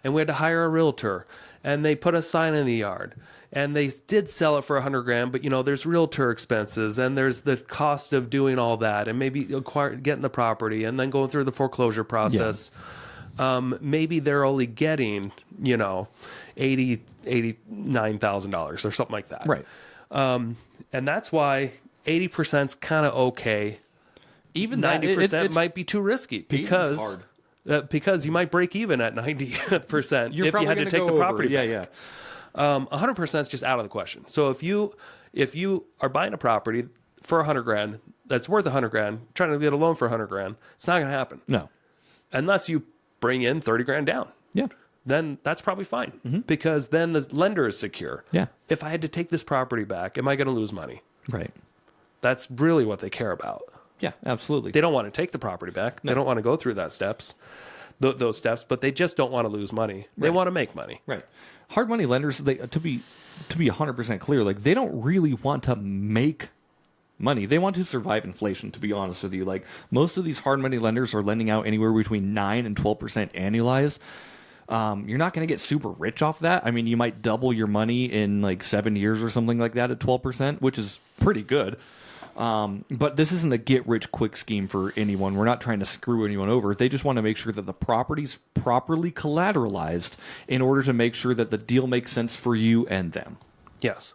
and we had to hire a realtor and they put a sign in the yard and they did sell it for $100,000, but there's realtor expenses and there's the cost of doing all that and maybe getting the property and then going through the foreclosure process. Maybe they're only getting, $89,000 or something like that. Right. And that's why 80% is kind of okay. Even 90% might be too risky because hard. Because you might break even at 90% if you had to take the property back. Yeah. 100% is just out of the question. So if you are buying a property for $100,000 that's worth $100,000, trying to get a loan for $100,000, it's not going to happen No. unless you bring in $30,000 down. Yeah. Then that's probably fine because then the lender is secure. Yeah. If I had to take this property back, am I going to lose money? Right. That's really what they care about. Yeah, absolutely. They don't want to take the property back. They don't want to go through those steps, but they just don't want to lose money. They want to make money. Right. Hard money lenders, they to be 100% clear, like they don't really want to make money. They want to survive inflation, to be honest with you. Like most of these hard money lenders are lending out anywhere between 9 and 12% annualized. You're not going to get super rich off that. I mean, you might double your money in like 7 years or something like that at 12%, which is pretty good. But this isn't a get-rich-quick scheme for anyone. We're not trying to screw anyone over. They just want to make sure that the property's properly collateralized in order to make sure that the deal makes sense for you and them. Yes.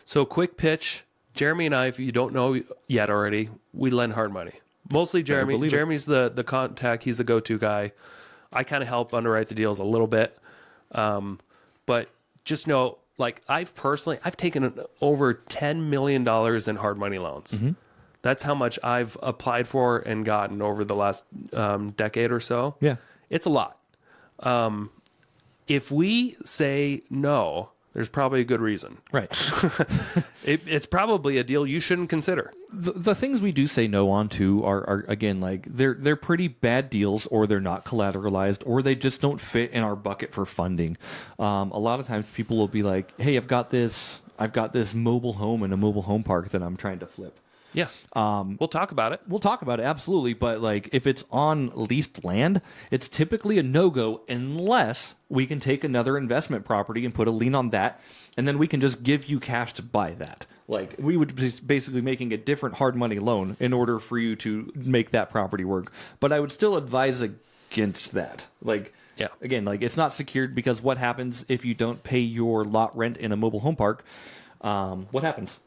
So quick pitch. Jeremy and I, if you don't know yet already, we lend hard money. Mostly Jeremy. believe it. Jeremy's the contact. He's the go-to guy. I kind of help underwrite the deals a little bit. But just know, like I've taken over $10 million in hard money loans. That's how much I've applied for and gotten over the last decade or so. Yeah. It's a lot. If we say no, there's probably a good reason. Right. It's probably a deal you shouldn't consider. The things we do say no on to are again, like they're pretty bad deals, or they're not collateralized, or they just don't fit in our bucket for funding. A lot of times people will be like, hey, I've got this mobile home in a mobile home park that I'm trying to flip. Yeah. We'll talk about it. We'll talk about it, absolutely. But like if it's on leased land, it's typically a no-go unless we can take another investment property and put a lien on that, and then we can just give you cash to buy that. Like we would be basically making a different hard money loan in order for you to make that property work. But I would still advise against that. Like, yeah. Again, like it's not secured, because what happens if you don't pay your lot rent in a mobile home park? What happens?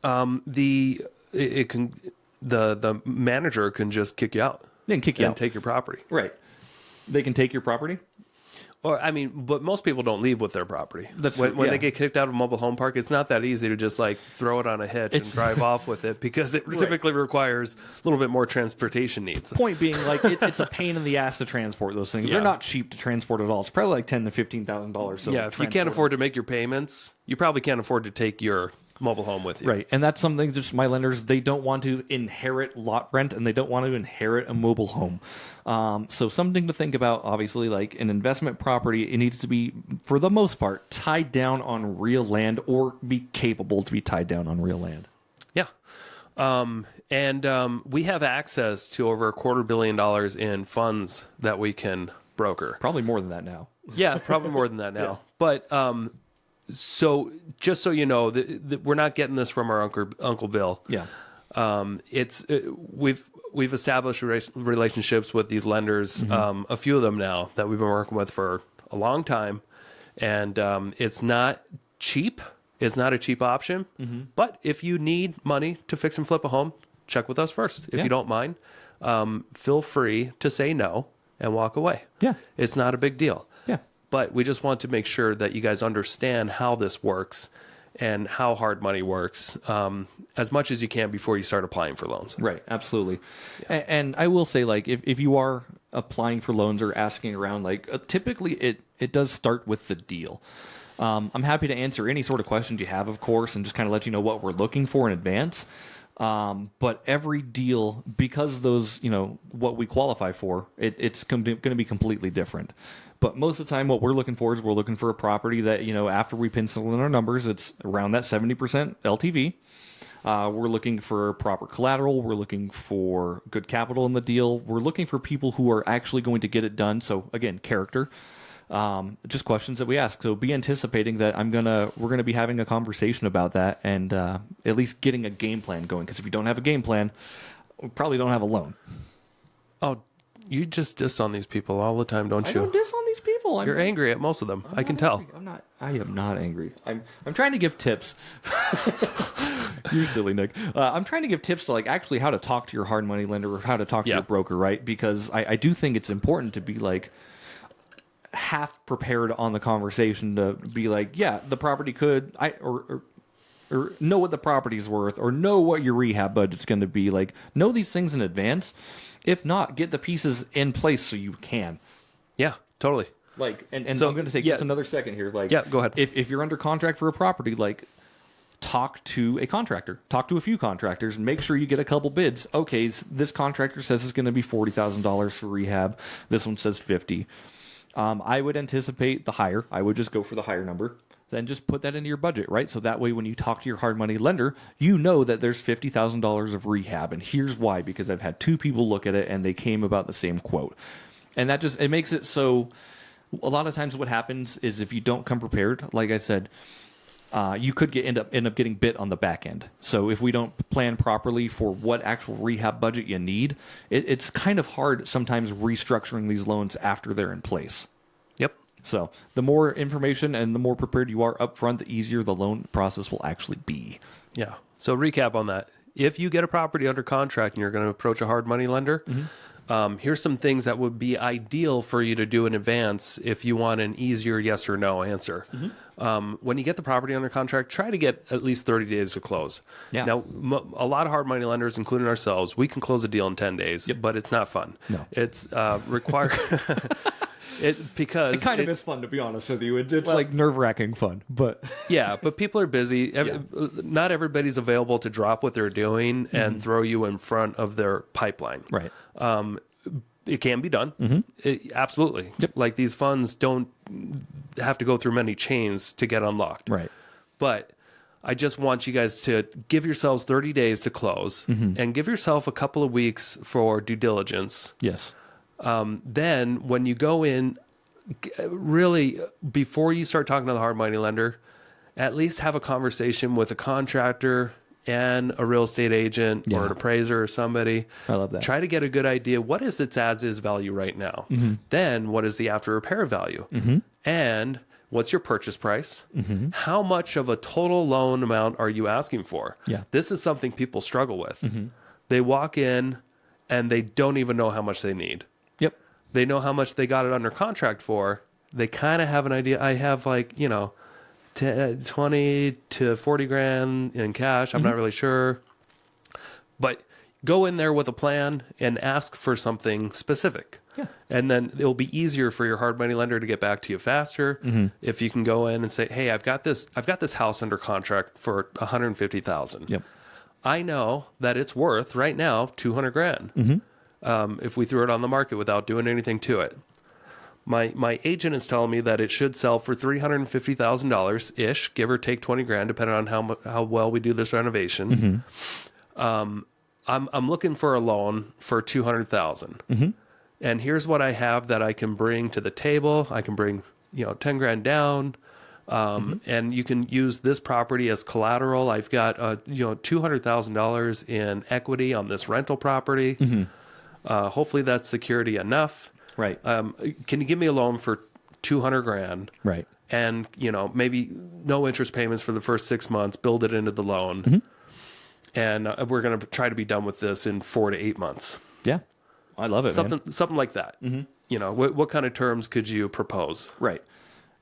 The manager can just kick you out. They can kick you and out. take your property. Right. They can take your property? Or but most people don't leave with their property. That's when yeah. they get kicked out of a mobile home park, it's not that easy to just like throw it on a hitch and drive off with it, because it typically requires a little bit more transportation needs. Point being, like it's a pain in the ass to transport those things. Yeah. They're not cheap to transport at all. It's probably like $10,000 to $15,000. So Yeah, if you can't afford to make your payments, you probably can't afford to take your mobile home with you. Right, and that's something just my lenders, they don't want to inherit lot rent, and they don't want to inherit a mobile home. So something to think about, obviously, like an investment property, it needs to be, for the most part, tied down on real land, or be capable to be tied down on real land. Yeah. And we have access to over $250 million in funds that we can broker. Probably more than that now. Yeah, probably more than that now. But so just so you know, we're not getting this from our Uncle Bill. Yeah. We've established relationships with these lenders, a few of them now that we've been working with for a long time, and it's not cheap. It's not a cheap option, but if you need money to fix and flip a home, check with us first. If you don't mind, feel free to say no and walk away. Yeah. It's not a big deal. Yeah. But we just want to make sure that you guys understand how this works and how hard money works as much as you can before you start applying for loans. Right, absolutely. And I will say, like, if you are applying for loans or asking around, like, typically it does start with the deal. I'm happy to answer any sort of questions you have, of course, and just kind of let you know what we're looking for in advance. But every deal, because those, what we qualify for, it's going to be completely different. But most of the time, what we're looking for is we're looking for a property that, after we pencil in our numbers, it's around that 70% LTV. We're looking for proper collateral. We're looking for good capital in the deal. We're looking for people who are actually going to get it done. So again, character. Just questions that we ask. So be anticipating that we're gonna be having a conversation about that and at least getting a game plan going. Because if you don't have a game plan, we probably don't have a loan. Oh, you just diss on these people all the time, don't I you? don't diss on these people. You're angry at most of them. I can tell. I am not angry. I'm trying to give tips. You're silly, Nick. I'm trying to give tips to, like, actually how to talk to your hard money lender or how to talk to your broker, right? Because I do think it's important to be, like, half prepared on the conversation to be like, yeah, the property could, or know what the property's worth, or know what your rehab budget's going to be. Like, know these things in advance. If not, get the pieces in place so you can. Yeah, totally. Like, and So, I'm going to take just another second here. Like, Yeah, go ahead. If you're under contract for a property, like, talk to a contractor, talk to a few contractors, and make sure you get a couple bids. Okay, this contractor says it's going to be $40,000 for rehab. This one says $50,000. I would anticipate the higher. I would just go for the higher number. Then just put that into your budget, right? So that way when you talk to your hard money lender, you know that there's $50,000 of rehab. And here's why, because I've had two people look at it and they came about the same quote. And that just, it makes it so, a lot of times what happens is if you don't come prepared, like I said, you could end up getting bit on the back end. So if we don't plan properly for what actual rehab budget you need, it's kind of hard sometimes restructuring these loans after they're in place. Yep. So the more information and the more prepared you are up front, the easier the loan process will actually be. Yeah. So recap on that. If you get a property under contract and you're going to approach a hard money lender, here's some things that would be ideal for you to do in advance if you want an easier yes or no answer. When you get the property under contract, try to get at least 30 days to close. Yeah. Now, a lot of hard money lenders, including ourselves, we can close a deal in 10 days, but it's not fun. No. It's required. Because It kind of is fun, to be honest with you. It's like nerve-wracking fun, but yeah, but people are busy. Not everybody's available to drop what they're doing and throw you in front of their pipeline. right. It can be done. Absolutely. Yep. Like, these funds don't have to go through many chains to get unlocked. Right. But I just want you guys to give yourselves 30 days to close and give yourself a couple of weeks for due diligence. Yes. Then when you go in, really, before you start talking to the hard money lender, at least have a conversation with a contractor and a real estate agent or an appraiser or somebody. I love that. Try to get a good idea. What is its as-is value right now? Then what is the after repair value? And what's your purchase price? How much of a total loan amount are you asking for? Yeah. This is something people struggle with. They walk in and they don't even know how much they need. Yep. They know how much they got it under contract for. They kind of have an idea. I have, like, 20 to 40 grand in cash. I'm not really sure. But go in there with a plan and ask for something specific. Yeah. And then it'll be easier for your hard money lender to get back to you faster. If you can go in and say, "Hey, I've got this house under contract for $150,000. Yep. I know that it's worth right now 200 grand. If we threw it on the market without doing anything to it. My agent is telling me that it should sell for $350,000 ish, give or take 20 grand, depending on how well we do this renovation. I'm looking for a loan for 200,000. And here's what I have that I can bring to the table. I can bring 10 grand down. And you can use this property as collateral. I've got $200,000 in equity on this rental property. Hopefully that's security enough. Right. Can you give me a loan for 200 grand? Right. And maybe no interest payments for the first 6 months. Build it into the loan, and we're going to try to be done with this in 4 to 8 months. Yeah. I love it, man. Something like that. What kind of terms could you propose? Right.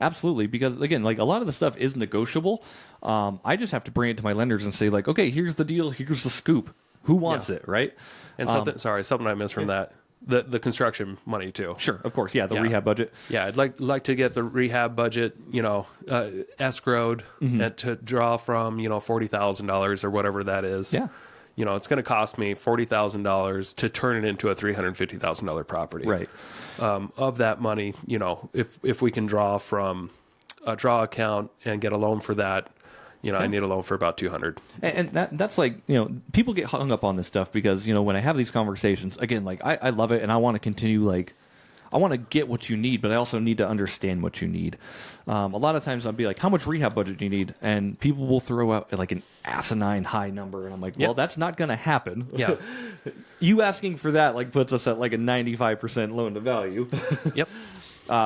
Absolutely. Because again, like a lot of the stuff is negotiable. I just have to bring it to my lenders and say like, okay, here's the deal. Here's the scoop. Who wants it? Right. And something I missed from that. The construction money too. Sure. Of course. Yeah. The rehab budget. Yeah. I'd like to get the rehab budget, escrowed and to draw from, $40,000 or whatever that is. Yeah. It's going to cost me $40,000 to turn it into a $350,000 property. Right. Of that money, if we can draw from a draw account and get a loan for that, I need a loan for about 200. And that's like, people get hung up on this stuff because, when I have these conversations, again, like I love it and I want to continue, like, I want to get what you need, but I also need to understand what you need. A lot of times I'll be like, how much rehab budget do you need? And people will throw out like an asinine high number. And I'm like, well, that's not going to happen. Yeah. You asking for that like puts us at like a 95% loan to value. Yep.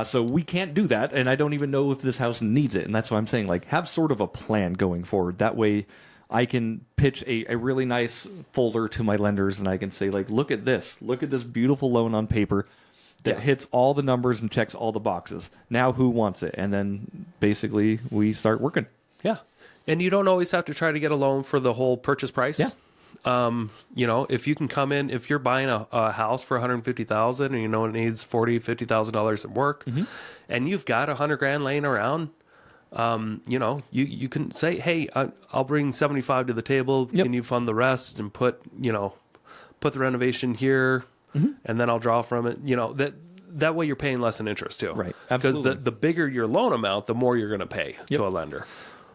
So we can't do that, and I don't even know if this house needs it. And that's why I'm saying, like, have sort of a plan going forward. That way I can pitch a really nice folder to my lenders, and I can say, like, look at this beautiful loan on paper that hits all the numbers and checks all the boxes. Now who wants it? And then basically we start working. Yeah. And you don't always have to try to get a loan for the whole purchase price. Yeah. If you can come in, if you're buying a house for $150,000 and it needs $40,000-$50,000 in work, and you've got $100,000 laying around, you can say, hey, I'll bring 75 to the table. Yep. Can you fund the rest and put the renovation here, and then I'll draw from it. That way you're paying less in interest too. Right. Because Absolutely. the bigger your loan amount, the more you're going to pay to a lender.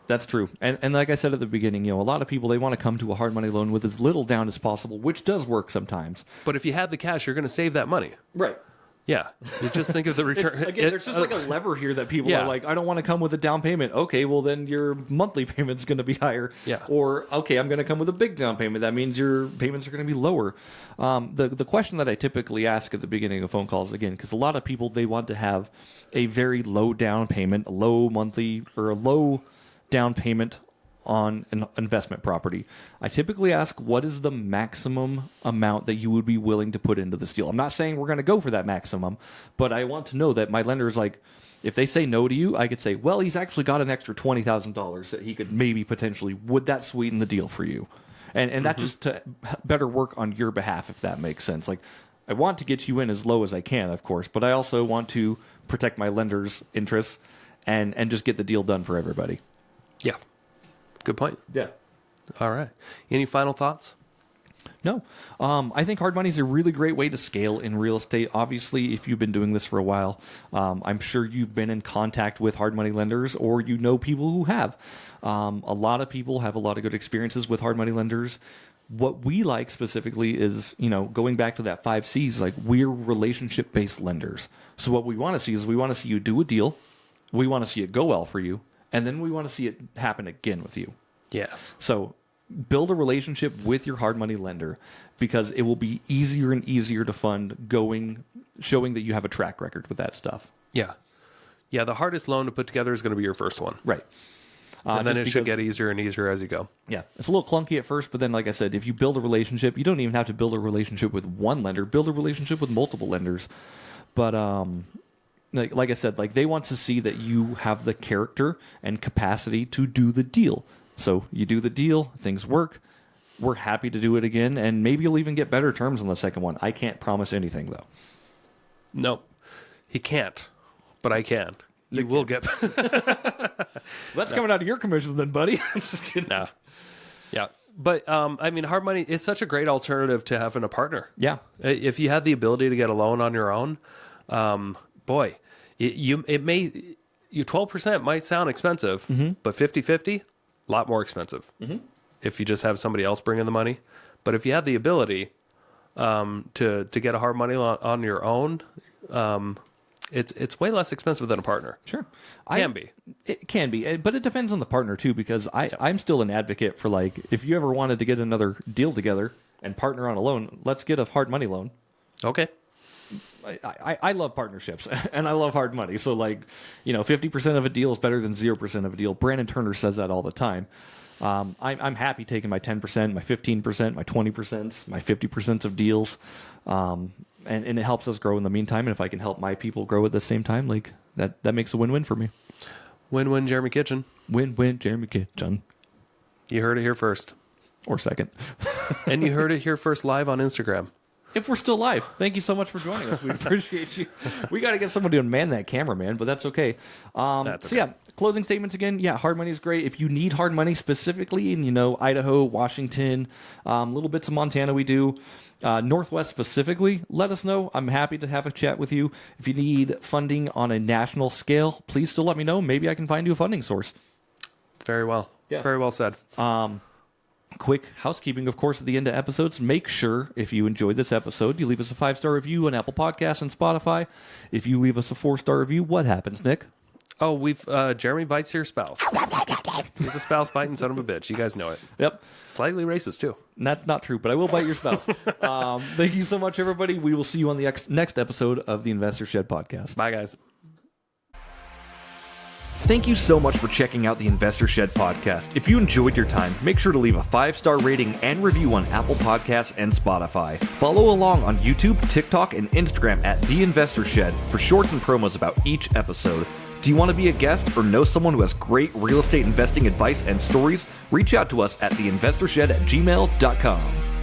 That's true. And like I said at the beginning, a lot of people, they want to come to a hard money loan with as little down as possible, which does work sometimes. But if you have the cash, you're going to save that money. Right. Yeah. You just think of the return. Again, there's just like a lever here that people are like, I don't want to come with a down payment. Okay, well then your monthly payment's going to be higher. Yeah. Or, okay, I'm going to come with a big down payment. That means your payments are going to be lower. The question that I typically ask at the beginning of phone calls, again, because a lot of people, they want to have a very low down payment, a low monthly, or a low down payment on an investment property. I typically ask, what is the maximum amount that you would be willing to put into this deal? I'm not saying we're going to go for that maximum, but I want to know that my lender is like, if they say no to you, I could say, well, he's actually got an extra $20,000 that he could maybe potentially, would that sweeten the deal for you? And that's just to better work on your behalf, if that makes sense. Like, I want to get you in as low as I can, of course, but I also want to protect my lender's interests and just get the deal done for everybody. Yeah. Good point. Yeah. All right. Any final thoughts? No. I think hard money is a really great way to scale in real estate. Obviously, if you've been doing this for a while, I'm sure you've been in contact with hard money lenders, or people who have. A lot of people have a lot of good experiences with hard money lenders. What we like specifically is, going back to that 5 C's, like, we're relationship-based lenders. So what we want to see is we want to see you do a deal. We want to see it go well for you. And then we want to see it happen again with you. Yes. So build a relationship with your hard money lender, because it will be easier and easier to fund showing that you have a track record with that stuff. Yeah. Yeah, the hardest loan to put together is going to be your first one. Right. And then it should get easier and easier as you go. Yeah. It's a little clunky at first, but then, like I said, if you build a relationship, you don't even have to build a relationship with one lender. Build a relationship with multiple lenders. But like I said, like, they want to see that you have the character and capacity to do the deal. So you do the deal, things work. We're happy to do it again, and maybe you'll even get better terms on the second one. I can't promise anything, though. No, he can't, but I can. You will get. That's coming out of your commission, then, buddy. I'm just kidding. No. Yeah. But, hard money is such a great alternative to having a partner. Yeah. If you had the ability to get a loan on your own, boy, you 12% might sound expensive, but 50-50, a lot more expensive if you just have somebody else bringing the money. But if you have the ability to get a hard money on your own, It's way less expensive than a partner. Sure. It can be, but it depends on the partner too, because I'm still an advocate for, like, if you ever wanted to get another deal together and partner on a loan, let's get a hard money loan. Okay. I love partnerships and I love hard money. So, like, 50% of a deal is better than 0% of a deal. Brandon Turner says that all the time. I'm happy taking my 10%, my 15%, my 20%, my 50% of deals. And it helps us grow in the meantime. And if I can help my people grow at the same time, like, that makes a win-win for me. Win-win, Jeremy Kitchen. Win-win, Jeremy Kitchen. You heard it here first. Or second. And you heard it here first live on Instagram. If we're still live, thank you so much for joining us. We appreciate you. We got to get someone to man that camera, man, but that's okay. That's okay. So, yeah, closing statements again. Yeah, hard money is great. If you need hard money specifically in, Idaho, Washington, little bits of Montana we do, Northwest specifically, let us know. I'm happy to have a chat with you. If you need funding on a national scale, please still let me know. Maybe I can find you a funding source. Very well. Yeah. Very well said. Quick housekeeping, of course, at the end of episodes. Make sure, if you enjoyed this episode, you leave us a 5-star review on Apple Podcasts and Spotify. If you leave us a 4-star review, what happens, Nick? Oh, Jeremy bites your spouse. He's a spouse biting son of a bitch. You guys know it. Yep. Slightly racist, too. And that's not true, but I will bite your spouse. Thank you so much, everybody. We will see you on the next episode of the Investor Shed Podcast. Bye, guys. Thank you so much for checking out the Investor Shed podcast. If you enjoyed your time, make sure to leave a 5-star rating and review on Apple Podcasts and Spotify. Follow along on YouTube, TikTok, and Instagram at The Investor Shed for shorts and promos about each episode. Do you want to be a guest or know someone who has great real estate investing advice and stories? Reach out to us at theinvestorshed@gmail.com.